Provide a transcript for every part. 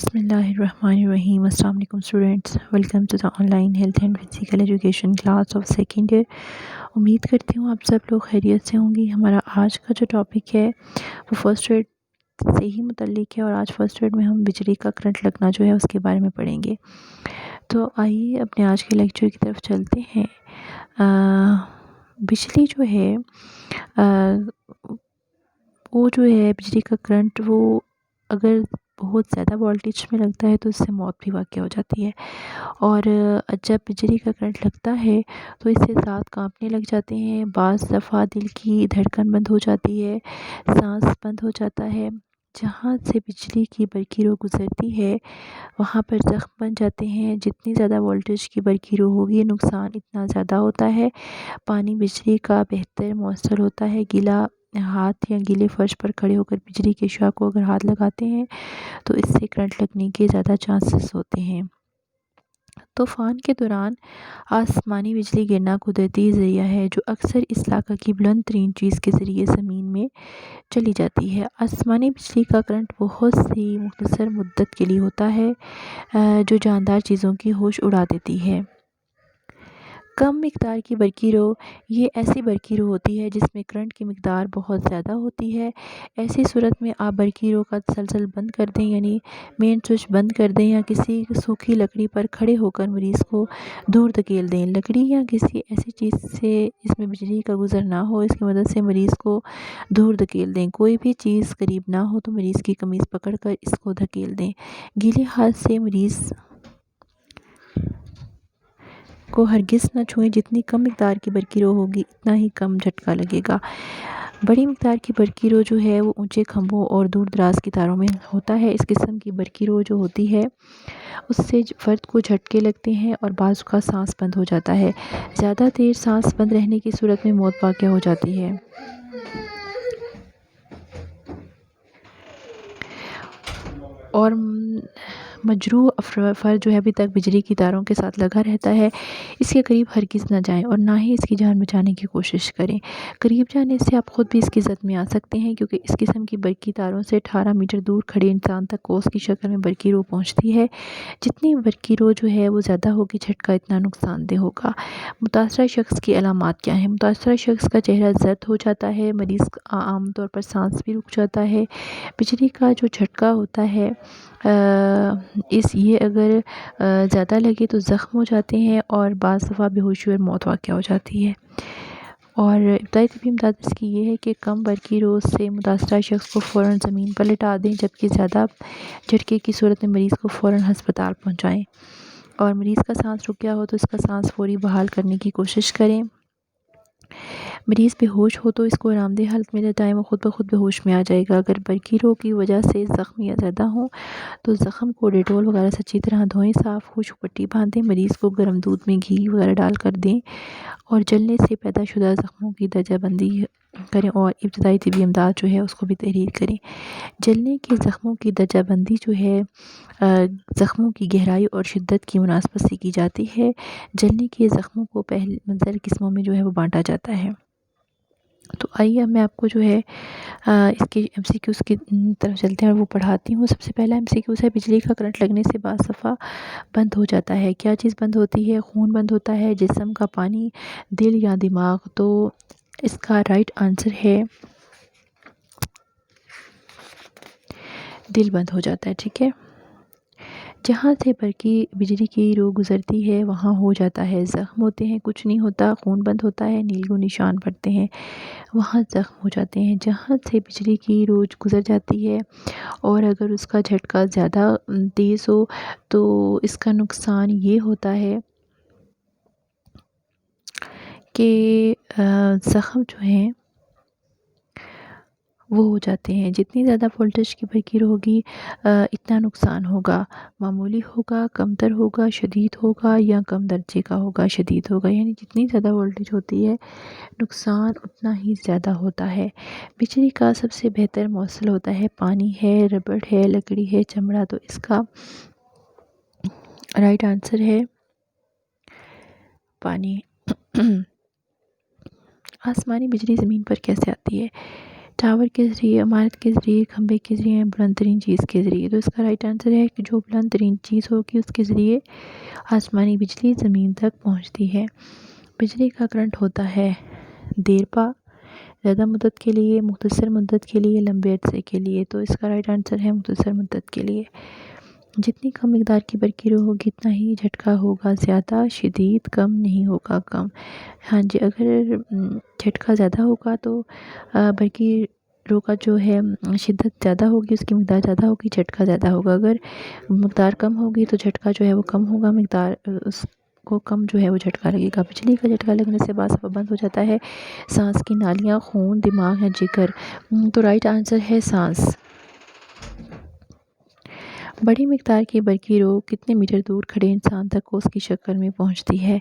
بسم اللہ الرحمن الرحیم۔ السلام علیکم students, welcome to the online health and physical education class of second year. امید کرتی ہوں آپ سب لوگ خیریت سے ہوں گی۔ ہمارا آج کا جو ٹاپک ہے وہ فرسٹ ایڈ سے ہی متعلق ہے، اور آج فرسٹ ایڈ میں ہم بجلی کا کرنٹ لگنا جو ہے اس کے بارے میں پڑھیں گے۔ تو آئیے اپنے آج کے لیکچر کی طرف چلتے ہیں۔ بجلی جو ہے وہ جو ہے بجلی کا کرنٹ، وہ اگر بہت زیادہ وولٹیج میں لگتا ہے تو اس سے موت بھی واقع ہو جاتی ہے، اور جب بجلی کا کرنٹ لگتا ہے تو اس سے ساتھ کانپنے لگ جاتے ہیں، بعض دفعہ دل کی دھڑکن بند ہو جاتی ہے، سانس بند ہو جاتا ہے، جہاں سے بجلی کی برقی رو گزرتی ہے وہاں پر زخم بن جاتے ہیں۔ جتنی زیادہ وولٹیج کی برقی رو ہوگی نقصان اتنا زیادہ ہوتا ہے۔ پانی بجلی کا بہتر موصل ہوتا ہے۔ گیلا ہاتھ یا گیلے فرش پر کھڑے ہو کر بجلی کے شعاع کو اگر ہاتھ لگاتے ہیں تو اس سے کرنٹ لگنے کے زیادہ چانسز ہوتے ہیں۔ طوفان کے دوران آسمانی بجلی گرنا قدرتی ذریعہ ہے جو اکثر اس علاقہ کی بلند ترین چیز کے ذریعے زمین میں چلی جاتی ہے۔ آسمانی بجلی کا کرنٹ بہت سی مختصر مدت کے لیے ہوتا ہے جو جاندار چیزوں کی ہوش اڑا دیتی ہے۔ کم مقدار کی برقی رو، یہ ایسی برقی رو ہوتی ہے جس میں کرنٹ کی مقدار بہت زیادہ ہوتی ہے۔ ایسی صورت میں آپ برقی رو کا تسلسل بند کر دیں، یعنی مین سوئچ بند کر دیں، یا کسی سوکھی لکڑی پر کھڑے ہو کر مریض کو دور دھکیل دیں۔ لکڑی یا کسی ایسی چیز سے جس میں بجلی کا گزر نہ ہو، اس کی مدد سے مریض کو دور دھکیل دیں۔ کوئی بھی چیز قریب نہ ہو تو مریض کی قمیض پکڑ کر اس کو دھکیل دیں۔ گیلے ہاتھ سے مریض کو ہرگز نہ چھوئیں۔ جتنی کم مقدار کی برقی رو ہوگی اتنا ہی کم جھٹکا لگے گا۔ بڑی مقدار کی برقی رو جو ہے وہ اونچے کھمبوں اور دور دراز کی تاروں میں ہوتا ہے۔ اس قسم کی برقی رو جو ہوتی ہے اس سے فرد کو جھٹکے لگتے ہیں اور بعض کا سانس بند ہو جاتا ہے۔ زیادہ دیر سانس بند رہنے کی صورت میں موت واقع ہو جاتی ہے۔ اور مجروح فرد جو ہے ابھی تک بجلی کی تاروں کے ساتھ لگا رہتا ہے، اس کے قریب ہرگز نہ جائیں اور نہ ہی اس کی جان بچانے کی کوشش کریں۔ قریب جانے سے آپ خود بھی اس کی زد میں آ سکتے ہیں، کیونکہ اس قسم کی برقی تاروں سے 18 میٹر دور کھڑے انسان تک قوس کی شکل میں برقی رو پہنچتی ہے۔ جتنی برقی رو جو ہے وہ زیادہ ہوگی، جھٹکا اتنا نقصان دہ ہوگا۔ متاثرہ شخص کی علامات کیا ہیں؟ متاثرہ شخص کا چہرہ زرد ہو جاتا ہے، مریض کا عام طور پر سانس بھی رک جاتا ہے۔ بجلی کا جو جھٹکا ہوتا ہے یہ اگر زیادہ لگے تو زخم ہو جاتے ہیں اور بعض دفعہ بے ہوشی اور موت واقع ہو جاتی ہے۔ اور ابتدائی طبی امداد اس کی یہ ہے کہ کم برقی رو سے متاثرہ شخص کو فوراً زمین پر لٹا دیں، جبکہ زیادہ جھٹکے کی صورت میں مریض کو فوراً ہسپتال پہنچائیں، اور مریض کا سانس رک گیا ہو تو اس کا سانس فوری بحال کرنے کی کوشش کریں۔ مریض بے ہوش ہو تو اس کو آرام دہ حالت میں لٹائیں، وہ خود بخود بے ہوش میں آ جائے گا۔ اگر برقی رو کی وجہ سے زخم یا زیادہ ہوں تو زخم کو ڈیٹول وغیرہ سے اچھی طرح دھوئیں، صاف خشک پٹی باندھیں، مریض کو گرم دودھ میں گھی وغیرہ ڈال کر دیں، اور جلنے سے پیدا شدہ زخموں کی درجہ بندی کریں، اور ابتدائی طبی امداد جو ہے اس کو بھی تحریر کریں۔ جلنے کے زخموں کی درجہ بندی جو ہے زخموں کی گہرائی اور شدت کی مناسبت سے کی جاتی ہے۔ جلنے کے زخموں کو پہلے منظر قسموں میں جو ہے وہ بانٹا جاتا ہے۔ تو آئیے میں آپ کو جو ہے اس کے ایم سی کیوز کی طرف چلتے ہیں اور وہ پڑھاتی ہوں۔ سب سے پہلا ایم سی کیوز ہے، بجلی کا کرنٹ لگنے سے بعض دفعہ بند ہو جاتا ہے۔ کیا چیز بند ہوتی ہے؟ خون بند ہوتا ہے، جسم کا پانی، دل یا دماغ؟ تو اس کا رائٹ آنسر ہے دل بند ہو جاتا ہے، ٹھیک ہے۔ جہاں سے برقی بجلی کی رو گزرتی ہے وہاں ہو جاتا ہے، زخم ہوتے ہیں، کچھ نہیں ہوتا، خون بند ہوتا ہے، نیلگوں نشان پڑتے ہیں، وہاں زخم ہو جاتے ہیں۔ جہاں سے بجلی کی رو گزر جاتی ہے اور اگر اس کا جھٹکا زیادہ تیز ہو تو اس کا نقصان یہ ہوتا ہے کہ زخم جو ہیں وہ ہو جاتے ہیں۔ جتنی زیادہ وولٹیج کی برقی رو ہوگی اتنا نقصان ہوگا، معمولی ہوگا، کمتر ہوگا، شدید ہوگا، یا کم درجے کا ہوگا، شدید ہوگا، یعنی جتنی زیادہ وولٹیج ہوتی ہے نقصان اتنا ہی زیادہ ہوتا ہے۔ بجلی کا سب سے بہتر موصل ہوتا ہے پانی ہے، ربڑ ہے، لکڑی ہے، چمڑا؟ تو اس کا رائٹ آنسر ہے پانی۔ آسمانی بجلی زمین پر کیسے آتی ہے؟ ٹاور کے ذریعے، عمارت کے ذریعے، کھمبے کے ذریعے، بلند ترین چیز کے ذریعے۔ تو اس کا رائٹ آنسر ہے کہ جو بلند ترین چیز ہوگی اس کے ذریعے آسمانی بجلی زمین تک پہنچتی ہے۔ بجلی کا کرنٹ ہوتا ہے دیر پا، زیادہ مدت کے لیے، مختصر مدت کے لیے، لمبے عرصے کے لیے۔ تو اس کا رائٹ آنسر ہے مختصر مدت کے لیے۔ جتنی کم مقدار کی برقی رو ہوگی اتنا ہی جھٹکا ہوگا زیادہ شدید، کم نہیں ہوگا کم۔ ہاں جی، اگر جھٹکا زیادہ ہوگا تو برقی رو کا جو ہے شدت زیادہ ہوگی، اس کی مقدار زیادہ ہوگی، جھٹکا زیادہ ہوگا۔ اگر مقدار کم ہوگی تو جھٹکا جو ہے وہ کم ہوگا، مقدار اس کو کم جو ہے وہ جھٹکا لگے گا۔ بجلی کا جھٹکا لگنے سے بعض دفعہ بند ہو جاتا ہے سانس کی نالیاں، خون، دماغ یا جگر۔ تو رائٹ آنسر ہے سانس۔ بڑی مقدار کی برقی رو کتنے میٹر دور کھڑے انسان تک اس کی شکل میں پہنچتی ہے؟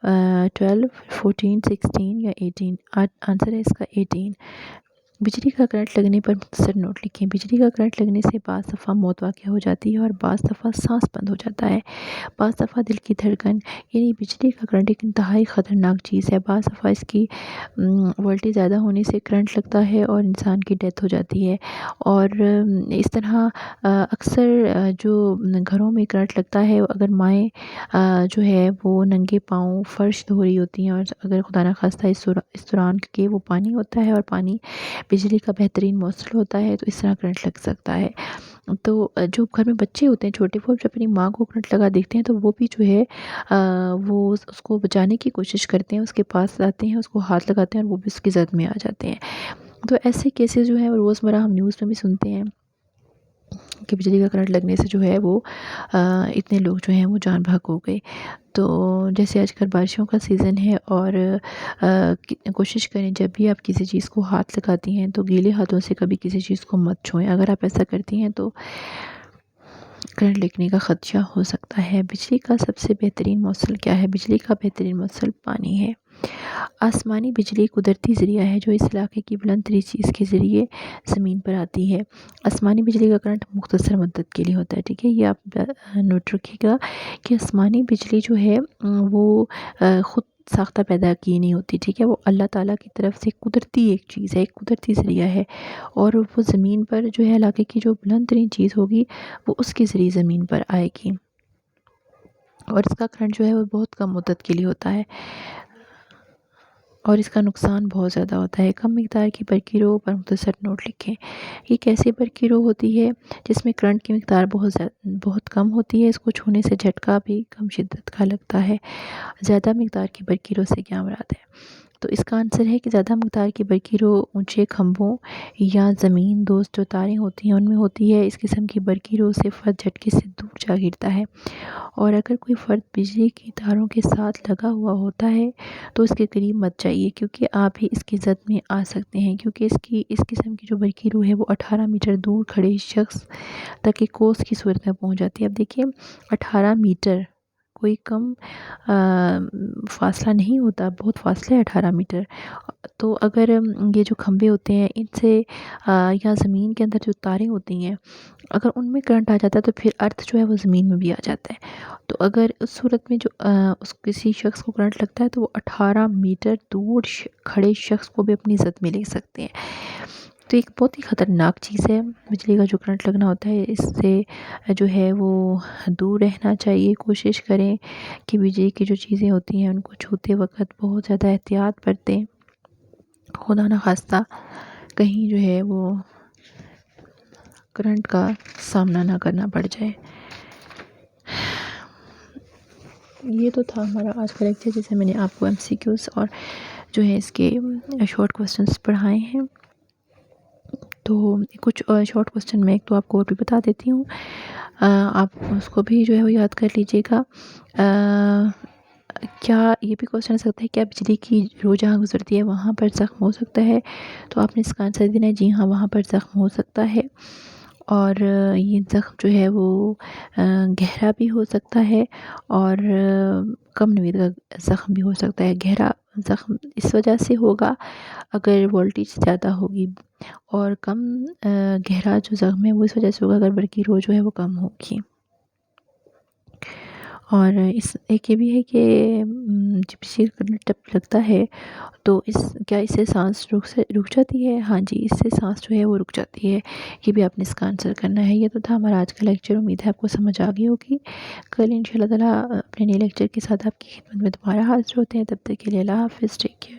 12، 14، 16 یا 18۔ آنسر ہے اس کا 18۔ بجلی کا کرنٹ لگنے پر مختصر نوٹ لکھیں۔ بجلی کا کرنٹ لگنے سے بعض دفعہ موت واقع ہو جاتی ہے اور بعض دفعہ سانس بند ہو جاتا ہے۔ بعض دفعہ دل کی دھڑکن، یعنی بجلی کا کرنٹ ایک انتہائی خطرناک چیز ہے۔ بعض دفعہ اس کی وولٹیج زیادہ ہونے سے کرنٹ لگتا ہے اور انسان کی ڈیتھ ہو جاتی ہے۔ اور اس طرح اکثر جو گھروں میں کرنٹ لگتا ہے، اگر مائیں جو ہے وہ ننگے پاؤں فرش دھو رہی ہوتی ہیں اور اگر خدا نخواستہ اس دوران کیونکہ وہ پانی ہوتا ہے اور پانی بجلی کا بہترین موصل ہوتا ہے، تو اس طرح کرنٹ لگ سکتا ہے۔ تو جو گھر میں بچے ہوتے ہیں چھوٹے، وہ جب اپنی ماں کو کرنٹ لگا دیکھتے ہیں تو وہ بھی جو ہے وہ اس کو بچانے کی کوشش کرتے ہیں، اس کے پاس آتے ہیں، اس کو ہاتھ لگاتے ہیں اور وہ بھی اس کی زد میں آ جاتے ہیں۔ تو ایسے کیسز جو ہیں وہ روزمرہ ہم نیوز میں بھی سنتے ہیں کہ بجلی کا کرنٹ لگنے سے جو ہے وہ اتنے لوگ جو ہیں وہ جان بحق ہو گئے۔ تو جیسے آج کل بارشوں کا سیزن ہے اور کوشش کریں جب بھی آپ کسی چیز کو ہاتھ لگاتی ہیں تو گیلے ہاتھوں سے کبھی کسی چیز کو مت چھوئیں۔ اگر آپ ایسا کرتی ہیں تو کرنٹ لگنے کا خدشہ ہو سکتا ہے۔ بجلی کا سب سے بہترین موصل کیا ہے؟ بجلی کا بہترین موصل پانی ہے۔ آسمانی بجلی قدرتی ذریعہ ہے جو اس علاقے کی بلند ترین چیز کے ذریعے زمین پر آتی ہے۔ آسمانی بجلی کا کرنٹ مختصر مدت کے لیے ہوتا ہے، ٹھیک ہے، یہ آپ نوٹ رکھیے گا کہ آسمانی بجلی جو ہے وہ خود ساختہ پیدا کی نہیں ہوتی، ٹھیک ہے، وہ اللہ تعالیٰ کی طرف سے قدرتی ایک چیز ہے، ایک قدرتی ذریعہ ہے، اور وہ زمین پر جو ہے علاقے کی جو بلند ترین چیز ہوگی وہ اس کے ذریعے زمین پر آئے گی، اور اس کا کرنٹ جو ہے وہ بہت کم مدت کے لیے ہوتا ہے اور اس کا نقصان بہت زیادہ ہوتا ہے۔ کم مقدار کی برقی رو پر مختصر نوٹ لکھیں۔ یہ کیسی برقی رو ہوتی ہے جس میں کرنٹ کی مقدار بہت کم ہوتی ہے، اس کو چھونے سے جھٹکا بھی کم شدت کا لگتا ہے۔ زیادہ مقدار کی برقی رو سے کیا مراد ہے؟ تو اس کا آنسر ہے کہ زیادہ مقدار کی برقی رو اونچے کھمبوں یا زمین دوست جو تاریں ہوتی ہیں ان میں ہوتی ہے۔ اس قسم کی برقی رو سے فرد جھٹکے سے دور جا گرتا ہے، اور اگر کوئی فرد بجلی کی تاروں کے ساتھ لگا ہوا ہوتا ہے تو اس کے قریب مت جائیے، کیونکہ آپ بھی اس کی زد میں آ سکتے ہیں، کیونکہ اس قسم کی جو برقی رو ہے وہ 18 میٹر دور کھڑے شخص تک ایک کوس کی صورت میں پہنچ جاتی ہے۔ اب دیکھیے 18 میٹر کوئی کم فاصلہ نہیں ہوتا، بہت فاصلہ ہے 18 میٹر۔ تو اگر یہ جو کھمبے ہوتے ہیں ان سے یا زمین کے اندر جو تاریں ہوتی ہیں اگر ان میں کرنٹ آ جاتا ہے تو پھر ارتھ جو ہے وہ زمین میں بھی آ جاتا ہے۔ تو اگر اس صورت میں جو کسی شخص کو کرنٹ لگتا ہے تو وہ 18 میٹر دور کھڑے شخص کو بھی اپنی زد میں لے سکتے ہیں۔ تو ایک بہت ہی خطرناک چیز ہے بجلی کا جو کرنٹ لگنا ہوتا ہے، اس سے جو ہے وہ دور رہنا چاہیے۔ کوشش کریں کہ بجلی کی جو چیزیں ہوتی ہیں ان کو چھوتے وقت بہت زیادہ احتیاط برتیں، خدا نخواستہ کہیں جو ہے وہ کرنٹ کا سامنا نہ کرنا پڑ جائے۔ یہ تو تھا ہمارا آج کا لیکچر جسے میں نے آپ کو MCQs اور جو ہے اس کے شارٹ کوسچنس پڑھائے ہیں۔ تو کچھ شارٹ کوسچن میں ایک تو آپ کو اور بھی بتا دیتی ہوں، آپ اس کو بھی جو ہے وہ یاد کر لیجیے گا۔ کیا یہ بھی کوسچن آ سکتا ہے کیا بجلی کی رو جہاں گزرتی ہے وہاں پر زخم ہو سکتا ہے؟ تو آپ نے اس کا آنسر دینا ہے جی ہاں، وہاں پر زخم ہو سکتا ہے، اور یہ زخم جو ہے وہ گہرا بھی ہو سکتا ہے اور کم نوید کا زخم بھی ہو سکتا ہے۔ گہرا زخم اس وجہ سے ہوگا اگر وولٹیج زیادہ ہوگی، اور کم گہرا جو زخم ہے وہ اس وجہ سے ہوگا اگر برقی رو جو ہے وہ کم ہوگی۔ اور ایک یہ بھی ہے کہ جب سر ٹپ لگتا ہے تو کیا اس سے سانس رک جاتی ہے؟ ہاں جی، اس سے سانس جو ہے وہ رک جاتی ہے۔ یہ بھی آپ نے اس کا آنسر کرنا ہے۔ یہ تو تھا ہمارا آج کا لیکچر، امید ہے آپ کو سمجھ آ گئی ہوگی۔ کل ان شاء اللہ تعالیٰ اپنے نئے لیکچر کے ساتھ آپ کی خدمت میں دوبارہ حاضر ہوتے ہیں، تب تک کے لیے اللہ حافظ، ٹیک کیئر۔